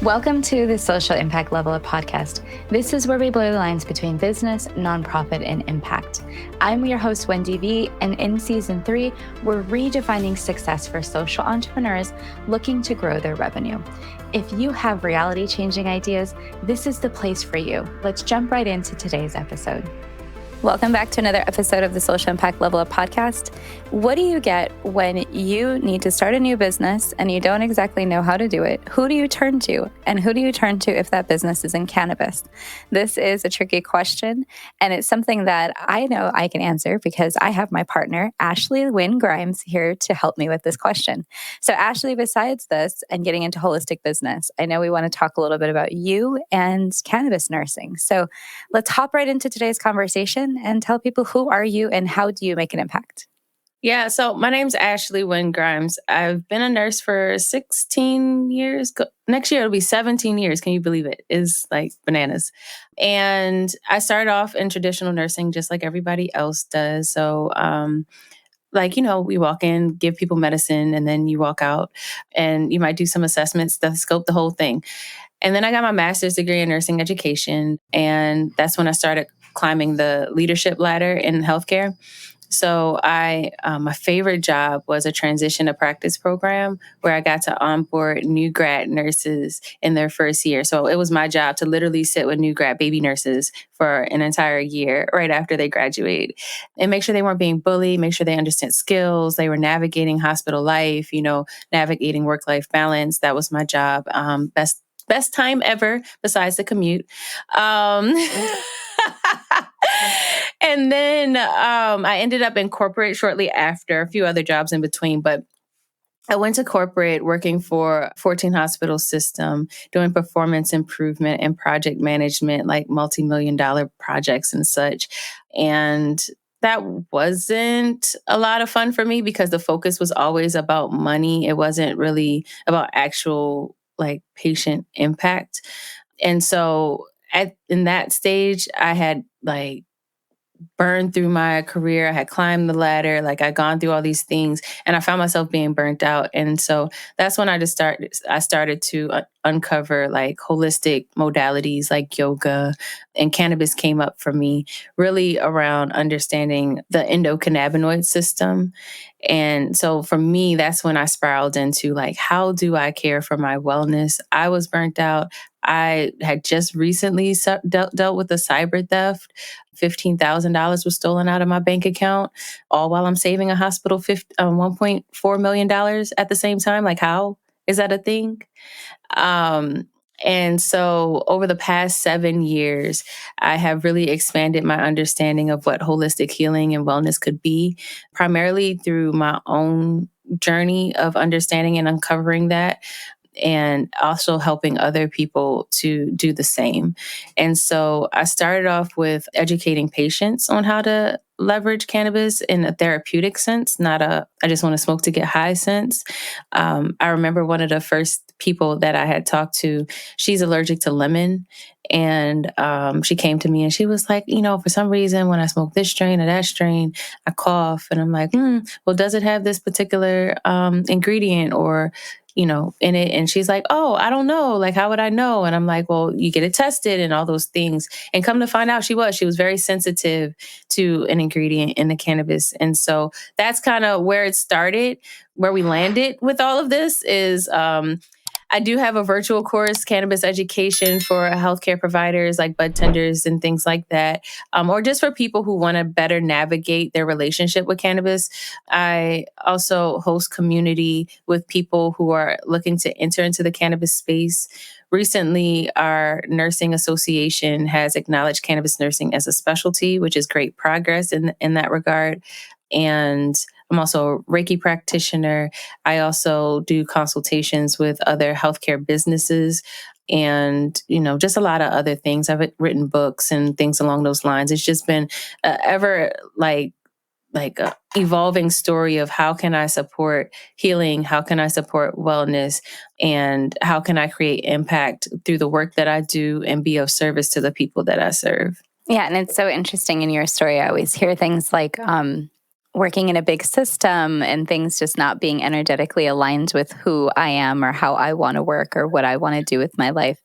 Welcome to the Social Impact Level Up podcast. This is where we blur the lines between business, nonprofit, and impact. I'm your host, Wendie V, and in season 3, we're redefining success for social entrepreneurs looking to grow their revenue. If you have reality-changing ideas, this is the place for you. Let's jump right into today's episode. Welcome back to another episode of the Social Impact Level Up podcast. What do you get when you need to start a new business and you don't exactly know how to do it? Who do you turn to? And who do you turn to if that business is in cannabis? This is a tricky question, and it's something that I know I can answer because I have my partner, Ashley Wynn-Grimes, here to help me with this question. So Ashley, besides this and getting into holistic business, I know we want to talk a little bit about you and cannabis nursing. So let's hop right into today's conversation and tell people, who are you and how do you make an impact? Yeah, so my name's Ashley Wynn-Grimes. I've been a nurse for 16 years. Next year, it'll be 17 years. Can you believe it? It's like bananas. And I started off in traditional nursing just like everybody else does. So, we walk in, give people medicine, and then you walk out and you might do some assessments, stethoscope, the whole thing. And then I got my master's degree in nursing education. And that's when I started climbing the leadership ladder in healthcare. So my favorite job was a transition to practice program where I got to onboard new grad nurses in their first year. So it was my job to literally sit with new grad baby nurses for an entire year right after they graduate and make sure they weren't being bullied, make sure they understood skills, they were navigating hospital life, navigating work-life balance. That was my job. Best time ever besides the commute. And then I ended up in corporate shortly after, a few other jobs in between, but I went to corporate working for 14 hospital system, doing performance improvement and project management, like multi-million-dollar projects and such. And that wasn't a lot of fun for me because the focus was always about money. It wasn't really about actual patient impact. And so in that stage, I had burned through my career. I had climbed the ladder. I'd gone through all these things and I found myself being burnt out. And so that's when I started to uncover holistic modalities like yoga, and cannabis came up for me really around understanding the endocannabinoid system. And so for me, that's when I spiraled into how do I care for my wellness? I was burnt out. I had just recently dealt with a cyber theft. $15,000 was stolen out of my bank account, all while I'm saving a hospital $1.4 million at the same time. How is that a thing? And so over the past 7 years, I have really expanded my understanding of what holistic healing and wellness could be, primarily through my own journey of understanding and uncovering that, and also helping other people to do the same. And so I started off with educating patients on how to leverage cannabis in a therapeutic sense, not I just want to smoke to get high sense. I remember one of the first people that I had talked to, she's allergic to lemon. And she came to me and she was like, for some reason, when I smoke this strain or that strain, I cough. And I'm like, well, does it have this particular ingredient or in it? And she's like, oh, I don't know. How would I know? And I'm like, well, you get it tested and all those things. And come to find out, she was very sensitive to an ingredient in the cannabis. And so that's kind of where it started. Where we landed with all of this is, I do have a virtual course, cannabis education for healthcare providers like bud tenders and things like that, or just for people who want to better navigate their relationship with cannabis. I also host community with people who are looking to enter into the cannabis space. Recently, our nursing association has acknowledged cannabis nursing as a specialty, which is great progress in that regard. And I'm also a Reiki practitioner. I also do consultations with other healthcare businesses and, just a lot of other things. I've written books and things along those lines. It's just been ever a evolving story of how can I support healing? How can I support wellness? And how can I create impact through the work that I do and be of service to the people that I serve? Yeah. And it's so interesting in your story. I always hear things like, working in a big system and things just not being energetically aligned with who I am or how I want to work or what I want to do with my life.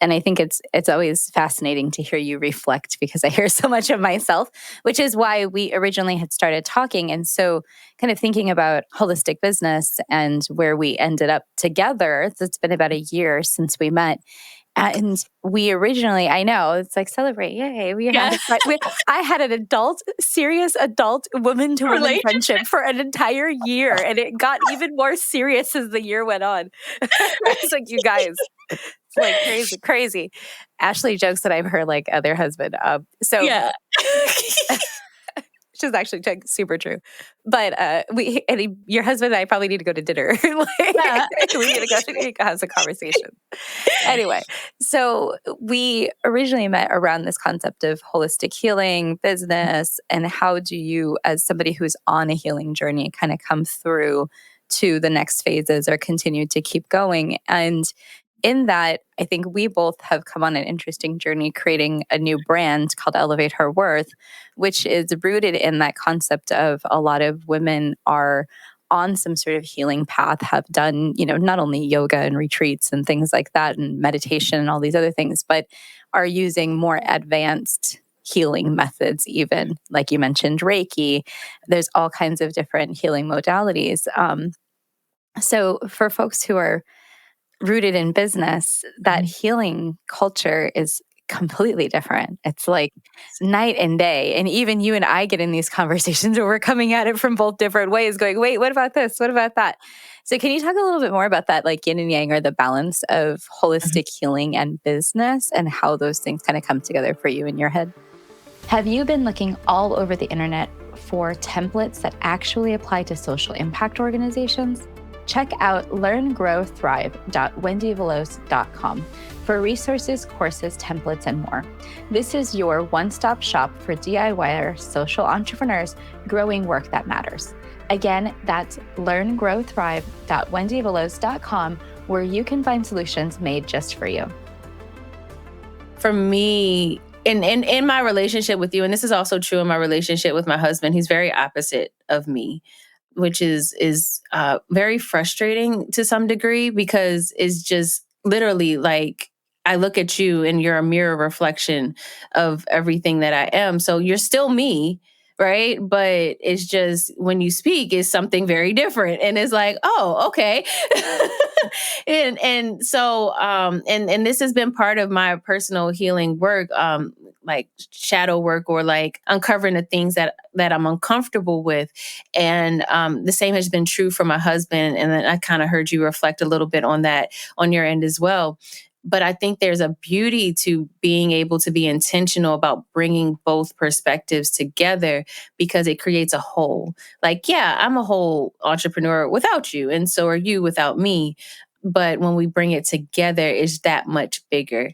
And I think it's always fascinating to hear you reflect because I hear so much of myself, which is why we originally had started talking. And so kind of thinking about holistic business and where we ended up together, it's been about a year since we met. And we originally, I know, it's like celebrate, yay! Yeah. I had an serious adult woman to woman Relationship. friendship for an entire year, and it got even more serious as the year went on. I was like, you guys, it's like crazy. Ashley jokes that I'm her like other husband. Yeah. Which is actually super true. But your husband and I probably need to go to dinner. Yeah. We need to go have some conversation. Anyway, so we originally met around this concept of holistic healing, business, and how do you, as somebody who's on a healing journey, kind of come through to the next phases or continue to keep going. And in that, I think we both have come on an interesting journey creating a new brand called Elevate Her Worth, which is rooted in that concept of a lot of women are on some sort of healing path, have done, not only yoga and retreats and things like that and meditation and all these other things, but are using more advanced healing methods, even like you mentioned, Reiki. There's all kinds of different healing modalities. So for folks who are rooted in business, that healing culture is completely different. It's like night and day. And even you and I get in these conversations where we're coming at it from both different ways, going, wait, what about this? What about that? So can you talk a little bit more about that, like yin and yang, or the balance of holistic healing and business and how those things kind of come together for you in your head? Have you been looking all over the internet for templates that actually apply to social impact organizations? Check out learngrowthrive.wendyvelos.com for resources, courses, templates, and more. This is your one-stop shop for DIYer social entrepreneurs growing work that matters. Again, that's learngrowthrive.wendyvelos.com, where you can find solutions made just for you. For me, in my relationship with you, and this is also true in my relationship with my husband, he's very opposite of me, which is very frustrating to some degree, because it's just literally like I look at you and you're a mirror reflection of everything that I am. So you're still me, right? But it's just when you speak is something very different, and it's like, oh, okay. and this has been part of my personal healing work, like shadow work, or like uncovering the things that I'm uncomfortable with. And the same has been true for my husband. And then I kind of heard you reflect a little bit on that on your end as well. But I think there's a beauty to being able to be intentional about bringing both perspectives together, because it creates a whole. Like, yeah, I'm a whole entrepreneur without you, and so are you without me. But when we bring it together, it's that much bigger.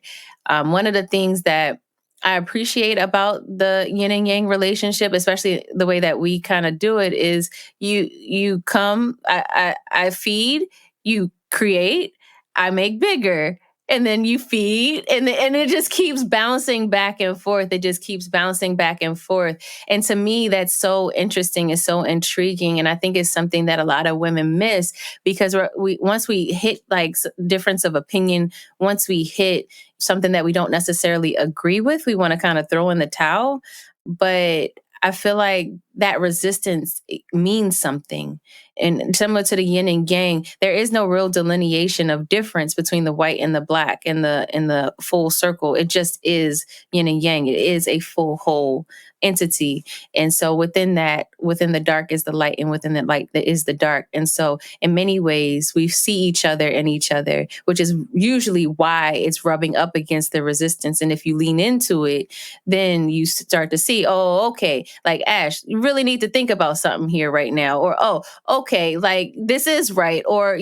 One of the things that I appreciate about the yin and yang relationship, especially the way that we kind of do it, is you come, I feed, you create, I make bigger, and then you feed, and it just keeps bouncing back and forth. It just keeps bouncing back and forth. And to me, that's so interesting. It's so intriguing. And I think it's something that a lot of women miss, because once we hit like difference of opinion, once we hit something that we don't necessarily agree with, we want to kind of throw in the towel. But I feel like that resistance means something. And similar to the yin and yang, there is no real delineation of difference between the white and the black in the full circle. It just is yin and yang. It is a full whole entity. And so within the dark is the light, and within the light is the dark. And so in many ways, we see each other in each other, which is usually why it's rubbing up against the resistance. And if you lean into it, then you start to see, oh, okay, like Ash, you really need to think about something here right now. Or, oh, okay, like this is right. Or,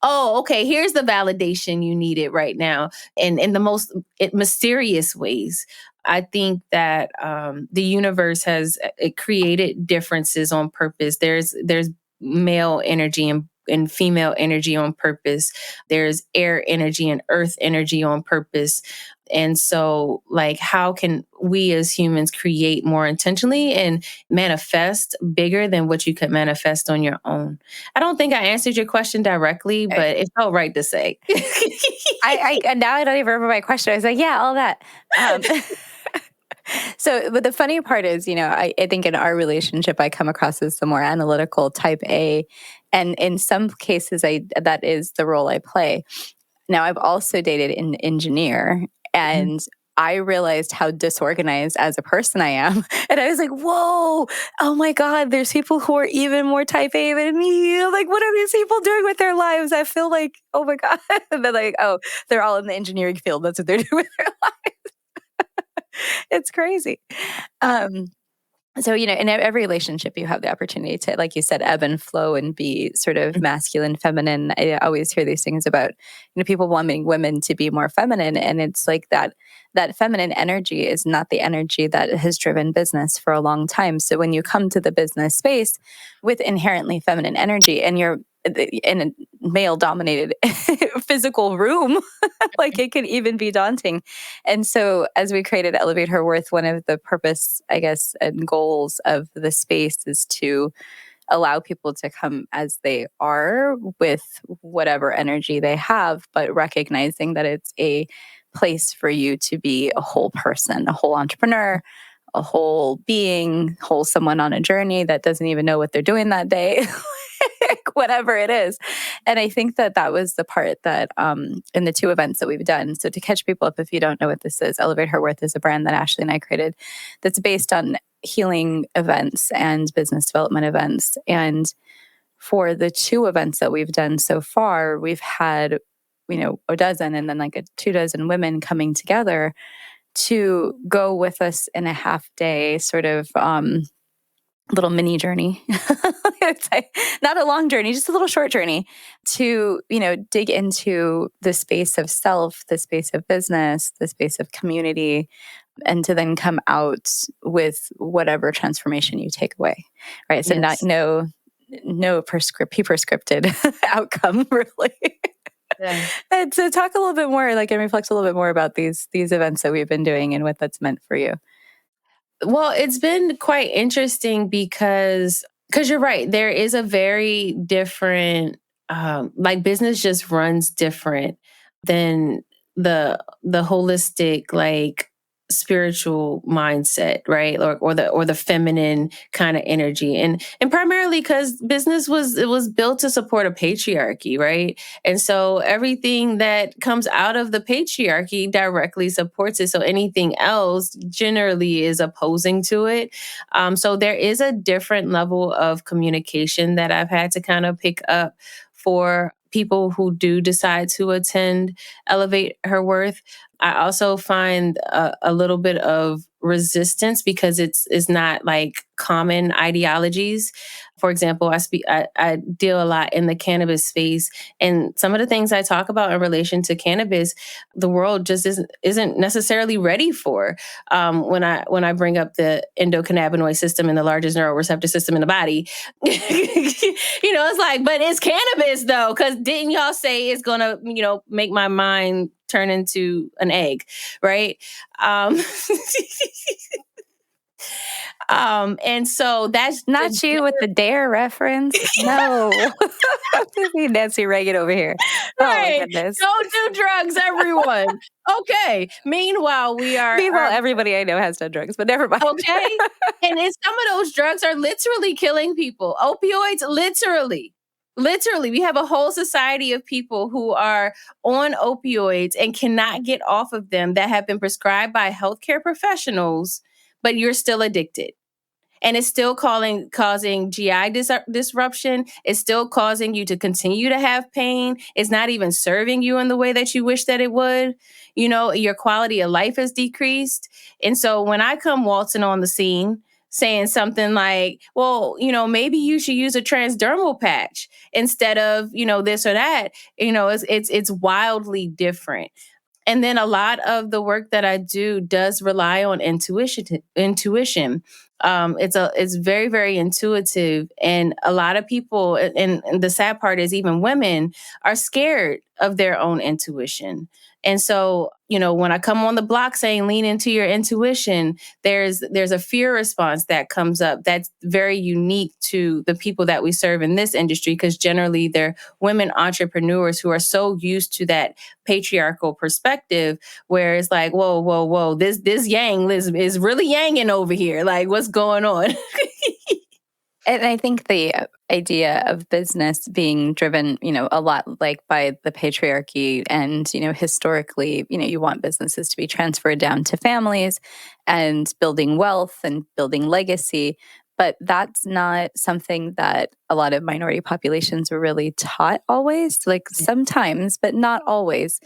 oh, okay, here's the validation you needed right now. And in the most mysterious ways. I think that the universe has created differences on purpose. There's male energy and female energy on purpose. There's air energy and earth energy on purpose. And so, like, how can we as humans create more intentionally and manifest bigger than what you could manifest on your own? I don't think I answered your question directly, but it felt right to say. And now I don't even remember my question. I was like, yeah, all that. Um, so, but the funny part is, I think in our relationship, I come across as the more analytical type A. And in some cases, that is the role I play. Now, I've also dated an engineer, and I realized how disorganized as a person I am. And I was like, whoa, oh my God, there's people who are even more type A than me. Like, what are these people doing with their lives? I feel like, oh my God. And they're like, oh, they're all in the engineering field. That's what they're doing with their lives. It's crazy. So, in every relationship, you have the opportunity to, like you said, ebb and flow and be sort of masculine, feminine. I always hear these things about, people wanting women to be more feminine. And it's like that feminine energy is not the energy that has driven business for a long time. So when you come to the business space with inherently feminine energy and you're in a male dominated physical room, like it can even be daunting. And so as we created Elevate Her Worth, one of the purpose, I guess, and goals of the space is to allow people to come as they are with whatever energy they have, but recognizing that it's a place for you to be a whole person, a whole entrepreneur, a whole being, whole someone on a journey that doesn't even know what they're doing that day. Whatever it is. And I think that was the part that in the 2 events that we've done. So to catch people up, if you don't know what this is, Elevate Her Worth is a brand that Ashley and I created that's based on healing events and business development events. And for the 2 events that we've done so far, we've had, a dozen and then like 2 dozen women coming together to go with us in a half day sort of little mini journey. It's like, not a long journey, just a little short journey to, dig into the space of self, the space of business, the space of community, and to then come out with whatever transformation you take away. Right. So Yes. no prescripted outcome really. Yeah. And to talk a little bit more, like, and reflect a little bit more about these events that we've been doing and what that's meant for you. Well, it's been quite interesting because you're right. There is a very different, like business just runs different than the holistic, like spiritual mindset, right? Or the feminine kind of energy. And primarily because business was built to support a patriarchy, right? And so everything that comes out of the patriarchy directly supports it. So anything else generally is opposing to it. So there is a different level of communication that I've had to kind of pick up for people who do decide to attend Elevate Her Worth. I also find a little bit of resistance because it's not like common ideologies. For example, I deal a lot in the cannabis space, and some of the things I talk about in relation to cannabis, the world just isn't necessarily ready for. When I bring up the endocannabinoid system and the largest neuroreceptor system in the body, it's like, but it's cannabis though, because didn't y'all say it's gonna make my mind turn into an egg, right? Um, and so that's Not you with the dare reference. No. Nancy Reagan over here. Oh my right. goodness. Don't do drugs, everyone. Okay. Meanwhile, Meanwhile, everybody I know has done drugs, but never mind. okay. And some of those drugs are literally killing people. Opioids, literally. Literally, we have a whole society of people who are on opioids and cannot get off of them that have been prescribed by healthcare professionals, but you're still addicted. And it's still causing GI disruption. It's still causing you to continue to have pain. It's not even serving you in the way that you wish that it would. Your quality of life has decreased. And so when I come waltzing on the scene saying something like, well, maybe you should use a transdermal patch instead of, this or that, it's wildly different. And then a lot of the work that I do does rely on intuition. It's very, very intuitive. And a lot of people, and the sad part is even women are scared of their own intuition. And so, when I come on the block saying lean into your intuition, there's a fear response that comes up that's very unique to the people that we serve in this industry, because generally they're women entrepreneurs who are so used to that patriarchal perspective where it's like, whoa, whoa, whoa, this yang is really yanging over here. Like, what's going on? And I think the idea of business being driven, a lot like by the patriarchy and, historically, you want businesses to be transferred down to families and building wealth and building legacy. But that's not something that a lot of minority populations were really taught always, like sometimes, but not always.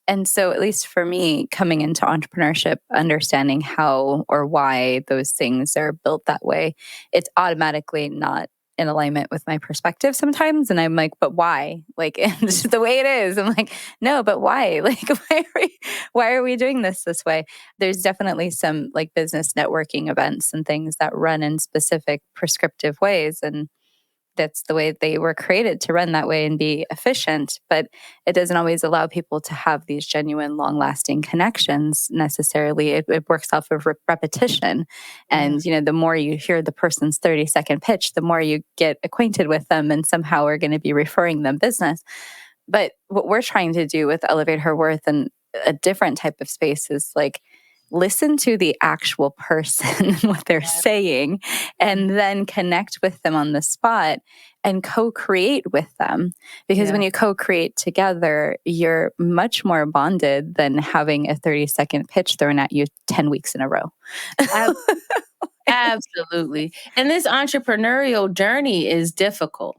And so, at least for me, coming into entrepreneurship, understanding how or why those things are built that way, it's automatically not in alignment with my perspective sometimes. And I'm like, but why? Like, it's just the way it is. I'm like, no, but why? Like, why are we doing this way? There's definitely some like business networking events and things that run in specific prescriptive ways. And that's the way they were created, to run that way and be efficient. But it doesn't always allow people to have these genuine, long-lasting connections necessarily. It works off of repetition. And, the more you hear the person's 30-second pitch, the more you get acquainted with them and somehow are going to be referring them business. But what we're trying to do with Elevate Her Worth and a different type of space is like, listen to the actual person and what they're saying, and then connect with them on the spot and co-create with them. Because when you co-create together, you're much more bonded than having a 30-second pitch thrown at you 10 weeks in a row. Absolutely. And this entrepreneurial journey is difficult,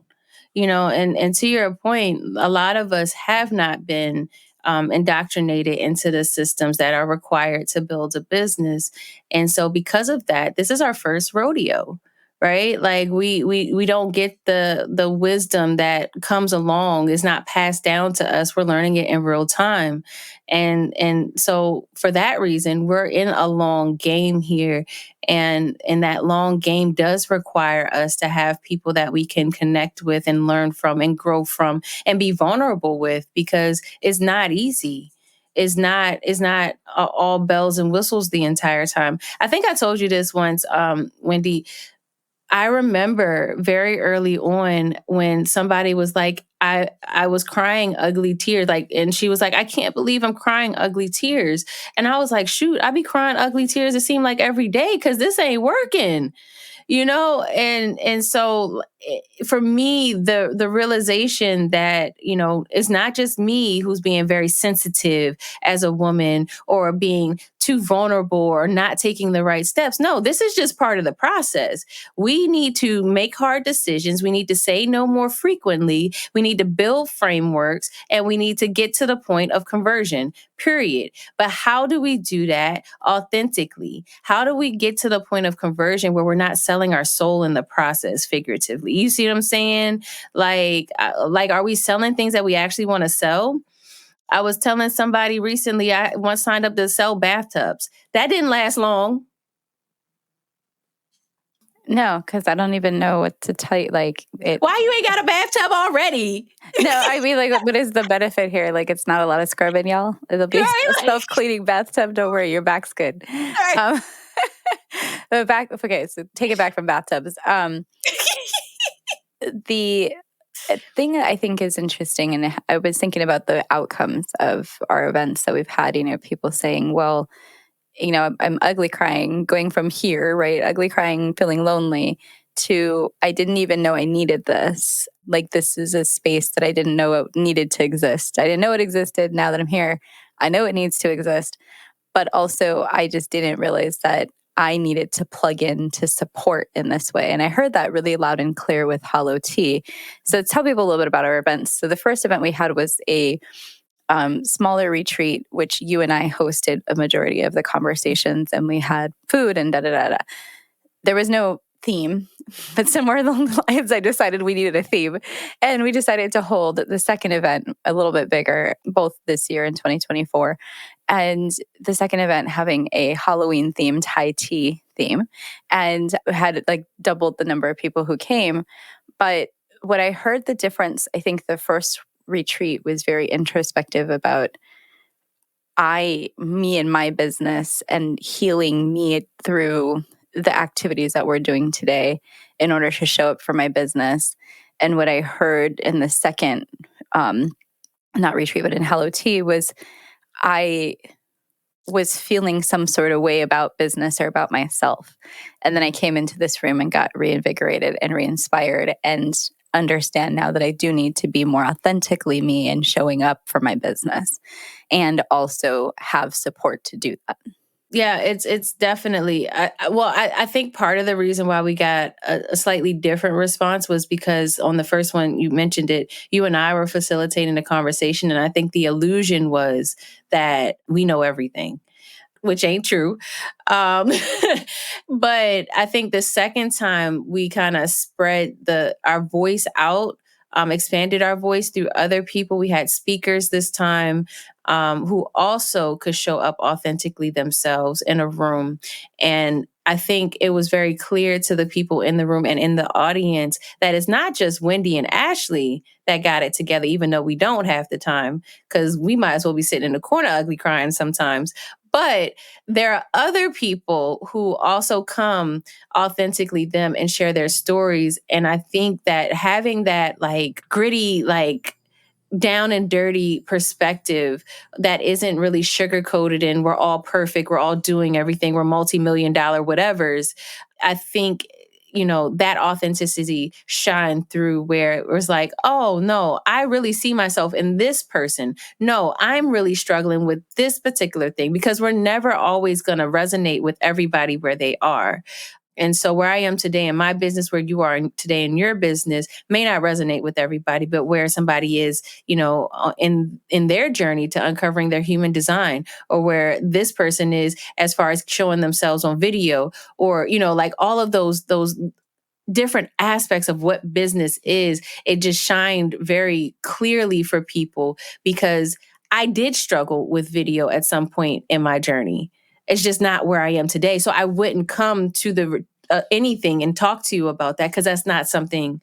and to your point, a lot of us have not been indoctrinated into the systems that are required to build a business. And so because of that, this is our first rodeo, right? Like we don't get the wisdom that comes along. It's not passed down to us. We're learning it in real time. And so for that reason, we're in a long game here. And that long game does require us to have people that we can connect with and learn from and grow from and be vulnerable with, because it's not easy. It's not all bells and whistles the entire time. I think I told you this once, Wendie. I remember very early on when somebody was like, I was crying ugly tears, like, and she was like, I can't believe I'm crying ugly tears. And I was like, shoot, I be crying ugly tears. It seemed like every day, because this ain't working. And so for me, the realization that it's not just me who's being very sensitive as a woman or being too vulnerable or not taking the right steps. No, this is just part of the process. We need to make hard decisions. We need to say no more frequently. We need to build frameworks, and we need to get to the point of conversion, period. But how do we do that authentically? How do we get to the point of conversion where we're not selling our soul in the process, figuratively? You see what I'm saying? Like, are we selling things that we actually want to sell? I was telling somebody recently, I once signed up to sell bathtubs. That didn't last long. No, because I don't even know what to tell you. Like, why you ain't got a bathtub already? No, I mean, like, what is the benefit here? Like, it's not a lot of scrubbing, y'all. It'll be a self-cleaning bathtub. Don't worry, your back's good. Right. Okay, so take it back from bathtubs. The thing that I think is interesting, and I was thinking about the outcomes of our events that we've had, people saying, well, I'm ugly crying, going from here, right? Ugly crying, feeling lonely, to I didn't even know I needed this. Like, this is a space that I didn't know it needed to exist. I didn't know it existed. Now that I'm here, I know it needs to exist. But also, I just didn't realize that I needed to plug in to support in this way. And I heard that really loud and clear with Hollow Tea. So tell people a little bit about our events. So the first event we had was a smaller retreat, which you and I hosted a majority of the conversations, and we had food and da-da-da-da. There was no theme, but somewhere along the lines, I decided we needed a theme. And we decided to hold the second event a little bit bigger, both this year in 2024. And the second event having a Halloween themed high tea theme, and had like doubled the number of people who came. But what I heard the difference, I think the first retreat was very introspective about me and my business and healing me through the activities that we're doing today in order to show up for my business. And what I heard in the second, not retreat, but in Hello Tea was I was feeling some sort of way about business or about myself. And then I came into this room and got reinvigorated and re-inspired and understand now that I do need to be more authentically me and showing up for my business and also have support to do that. Yeah, it's definitely. I think part of the reason why we got a slightly different response was because on the first one you mentioned it, you and I were facilitating a conversation, and I think the illusion was that we know everything, which ain't true. Um, but I think the second time we kind of spread our voice out, expanded our voice through other people. We had speakers this time who also could show up authentically themselves in a room. And I think it was very clear to the people in the room and in the audience that it's not just Wendie and Ashley that got it together, even though we don't have the time, because we might as well be sitting in the corner ugly crying sometimes. But there are other people who also come authentically them and share their stories. And I think that having that like gritty, like down and dirty perspective that isn't really sugar coated and we're all perfect, we're all doing everything, we're multi-million-dollar whatevers. I think, that authenticity shined through where it was like, oh no, I really see myself in this person. No, I'm really struggling with this particular thing, because we're never always going to resonate with everybody where they are. And so where I am today in my business, where you are today in your business, may not resonate with everybody, but where somebody is, in their journey to uncovering their human design, or where this person is as far as showing themselves on video, or, like all of those different aspects of what business is, it just shined very clearly for people, because I did struggle with video at some point in my journey. It's just not where I am today. So I wouldn't come to the anything and talk to you about that, because that's not something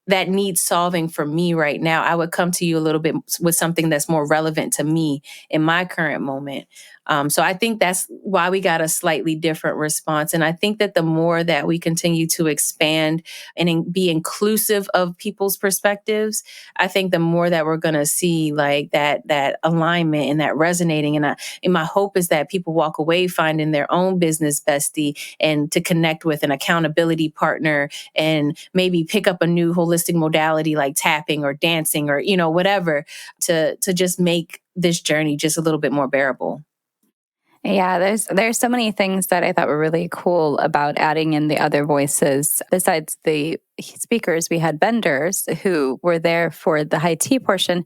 that needs solving for me right now. I would come to you a little bit with something that's more relevant to me in my current moment. So I think that's why we got a slightly different response. And I think that the more that we continue to expand and be inclusive of people's perspectives, I think the more that we're going to see like that alignment and that resonating. And my hope is that people walk away finding their own business bestie, and to connect with an accountability partner, and maybe pick up a new holistic modality like tapping or dancing or, whatever, to just make this journey just a little bit more bearable. Yeah, there's so many things that I thought were really cool about adding in the other voices. Besides the speakers, we had vendors who were there for the high tea portion,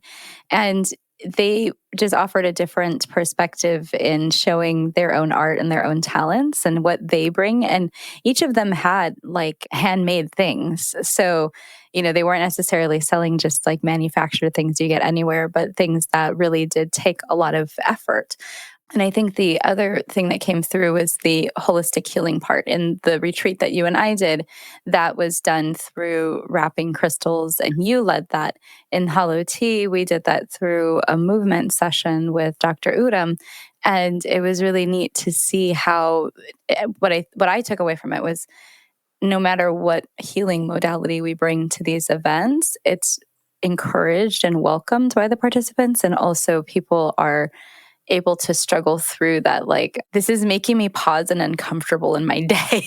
and they just offered a different perspective in showing their own art and their own talents and what they bring. And each of them had like handmade things. So, they weren't necessarily selling just like manufactured things you get anywhere, but things that really did take a lot of effort. And I think the other thing that came through was the holistic healing part in the retreat that you and I did, that was done through wrapping crystals, and you led that. In Hollow Tea, we did that through a movement session with Dr. Udam. And it was really neat to see how what I took away from it was no matter what healing modality we bring to these events, it's encouraged and welcomed by the participants. And also people are able to struggle through that, like, this is making me pause and uncomfortable in my day.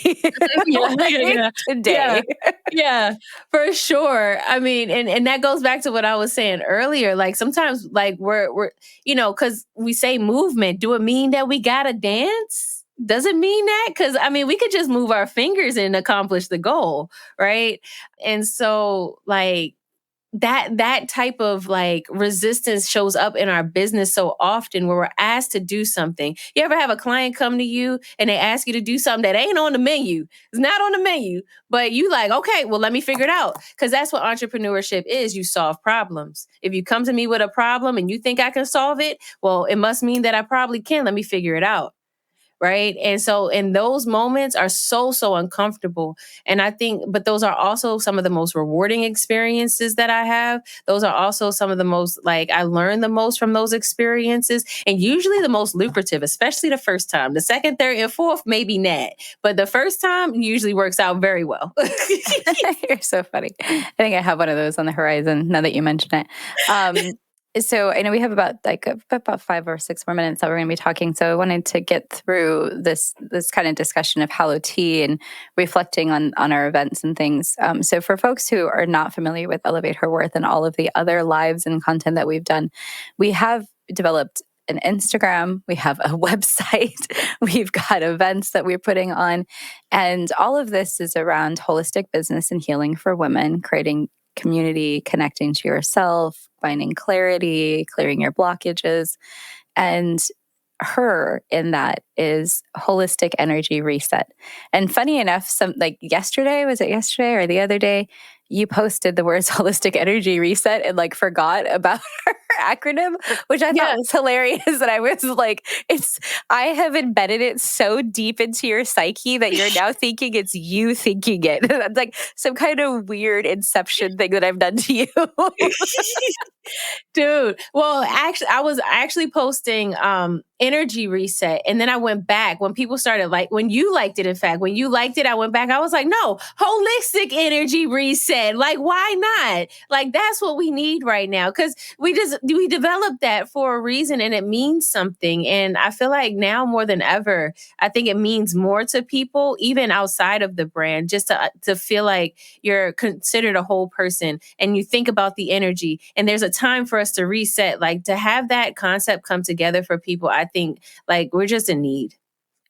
Yeah, Today. yeah, for sure. I mean, and that goes back to what I was saying earlier. Like sometimes, like we're because we say movement. Do it mean that we gotta dance? Does it mean that? Because I mean, we could just move our fingers and accomplish the goal, right? And so, like, that type of like resistance shows up in our business so often, where we're asked to do something. You ever have a client come to you and they ask you to do something that ain't on the menu? It's not on the menu, but you like, okay, well, let me figure it out. Because that's what entrepreneurship is. You solve problems. If you come to me with a problem and you think I can solve it, well, it must mean that I probably can. Let me figure it out. right? And so, and those moments are so uncomfortable. And I think, but those are also some of the most rewarding experiences that I have. Those are also some of the most, like, I learn the most from those experiences, and usually the most lucrative, especially the first time. The second, third, and fourth, maybe not, but the first time usually works out very well. You're so funny. I think I have one of those on the horizon now that you mention it. So I know we have about 5 or 6 more minutes that we're going to be talking. So I wanted to get through this kind of discussion of Hallow Tea and reflecting on our events and things. So for folks who are not familiar with Elevate Her Worth and all of the other lives and content that we've done, we have developed an Instagram, we have a website, we've got events that we're putting on. And all of this is around holistic business and healing for women, creating community, connecting to yourself, finding clarity, clearing your blockages. And her in that is holistic energy reset. And funny enough, was it yesterday or the other day, you posted the words holistic energy reset and like forgot about her acronym, which I thought was hilarious. And I was like, I have embedded it so deep into your psyche that you're now thinking it's you thinking it. That's like some kind of weird inception thing that I've done to you. Dude, well, actually, I was actually posting energy reset, and then I went back when people started, like, when you liked it. In fact, when you liked it, I went back. I was like, no, holistic energy reset. Like, why not? Like, that's what we need right now, because we developed that for a reason, and it means something. And I feel like now more than ever, I think it means more to people, even outside of the brand, just to feel like you're considered a whole person, and you think about the energy, and there's a time for us to reset. Like, to have that concept come together for people, I think, like, we're just in need.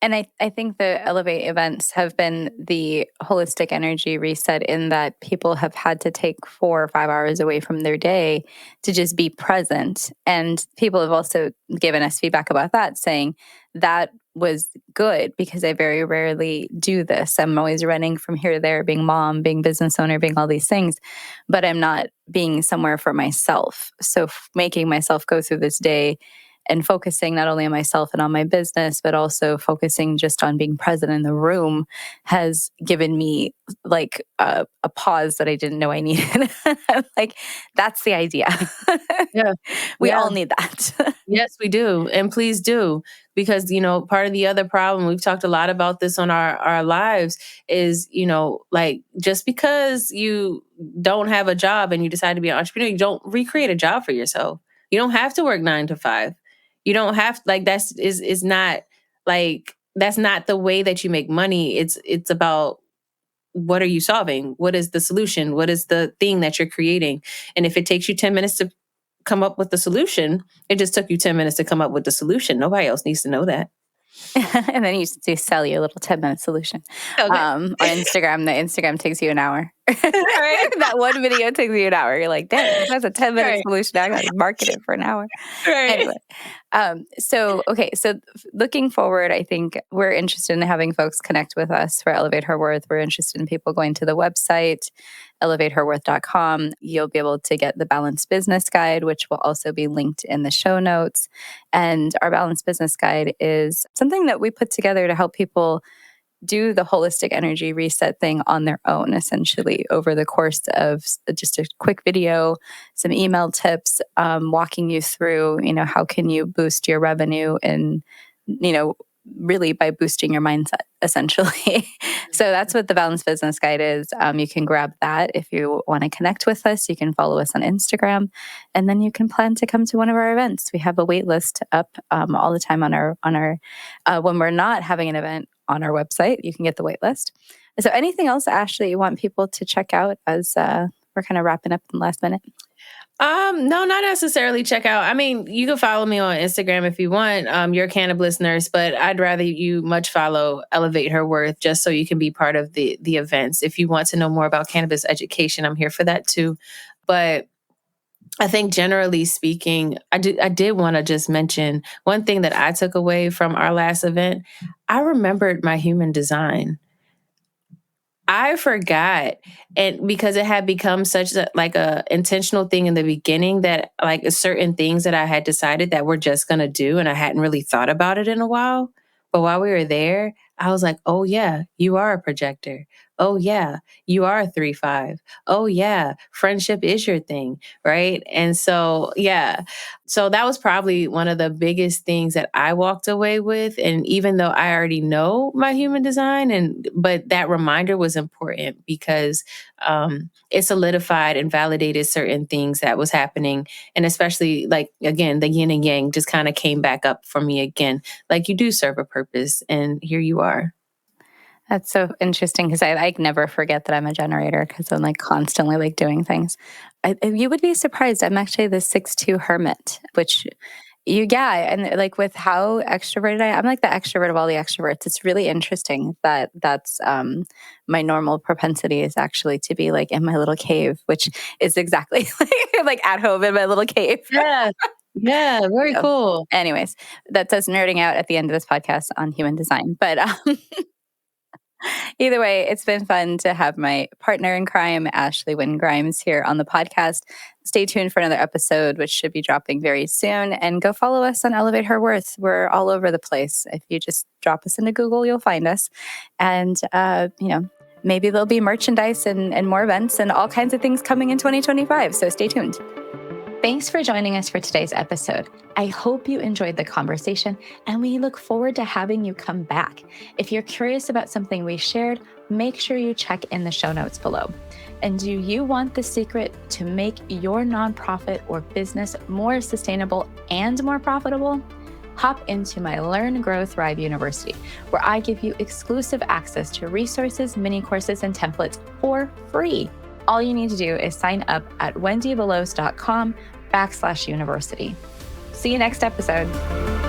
And I think the Elevate events have been the holistic energy reset in that people have had to take 4 or 5 hours away from their day to just be present. And people have also given us feedback about that, saying that was good because I very rarely do this. I'm always running from here to there, being mom, being business owner, being all these things, but I'm not being somewhere for myself. So making myself go through this day and focusing not only on myself and on my business, but also focusing just on being present in the room has given me like a pause that I didn't know I needed. Like, that's the idea. Yeah. We Yeah. all need that. Yes, we do. And please do. Because, part of the other problem, we've talked a lot about this on our lives, is, like, just because you don't have a job and you decide to be an entrepreneur, you don't recreate a job for yourself. You don't have to work 9 to 5. You don't have, like, is not, like, that's not the way that you make money. It's about, what are you solving? What is the solution? What is the thing that you're creating? And if it takes you 10 minutes to come up with the solution, it just took you 10 minutes to come up with the solution. Nobody else needs to know that. And then you do sell you a little 10-minute solution. Okay. On Instagram, the Instagram takes you an hour. Right. That one video takes you an hour. You're like, dang, that's a 10-minute Right. solution. I got to market it for an hour. Right. Anyway, so looking forward, I think we're interested in having folks connect with us for Elevate Her Worth. We're interested in people going to the website, elevateherworth.com. You'll be able to get the Balanced Business Guide, which will also be linked in the show notes. And our Balanced Business Guide is something that we put together to help people do the holistic energy reset thing on their own, essentially, over the course of just a quick video, some email tips, walking you through, how can you boost your revenue and, really by boosting your mindset, essentially. So that's what the Balanced Business Guide is. You can grab that if you want to connect with us. You can follow us on Instagram, and then you can plan to come to one of our events. We have a wait list up all the time on our when we're not having an event on our website. You can get the wait list. So anything else, Ashley, you want people to check out as we're kind of wrapping up in the last minute? No, not necessarily check out. I mean, you can follow me on Instagram if you want. You're a cannabis nurse, but I'd rather you much follow Elevate Her Worth, just so you can be part of the events. If you want to know more about cannabis education, I'm here for that too. But I think generally speaking, I did want to just mention one thing that I took away from our last event. I remembered my human design. I forgot, and because it had become such a intentional thing in the beginning, that like certain things that I had decided that we're just going to do, and I hadn't really thought about it in a while. But while we were there, I was like, oh, yeah, you are a projector. Oh, yeah, you are a 3-5. Oh, yeah, friendship is your thing. Right. And so, yeah. So that was probably one of the biggest things that I walked away with. And even though I already know my human design, but that reminder was important because it solidified and validated certain things that was happening. And especially like, again, the yin and yang just kind of came back up for me again. Like you do serve a purpose and here you are. That's so interesting because I like never forget that I'm a generator because I'm like constantly like doing things. You would be surprised. I'm actually the 6'2" hermit, which yeah, and like with how extroverted I'm like the extrovert of all the extroverts. It's really interesting that that's my normal propensity is actually to be like in my little cave, which is exactly like at home in my little cave. Yeah. Yeah. Very So, cool. anyways, that's us nerding out at the end of this podcast on human design. But either way, it's been fun to have my partner in crime, Ashley Wynn-Grimes, here on the podcast. Stay tuned for another episode, which should be dropping very soon. And go follow us on Elevate Her Worth. We're all over the place. If you just drop us into Google, you'll find us. And, maybe there'll be merchandise and more events and all kinds of things coming in 2025. So stay tuned. Thanks for joining us for today's episode. I hope you enjoyed the conversation, and we look forward to having you come back. If you're curious about something we shared, make sure you check in the show notes below. And do you want the secret to make your nonprofit or business more sustainable and more profitable? Hop into my Learn, Grow, Thrive University, where I give you exclusive access to resources, mini courses, and templates for free. All you need to do is sign up at wendyvelos.com/university. See you next episode.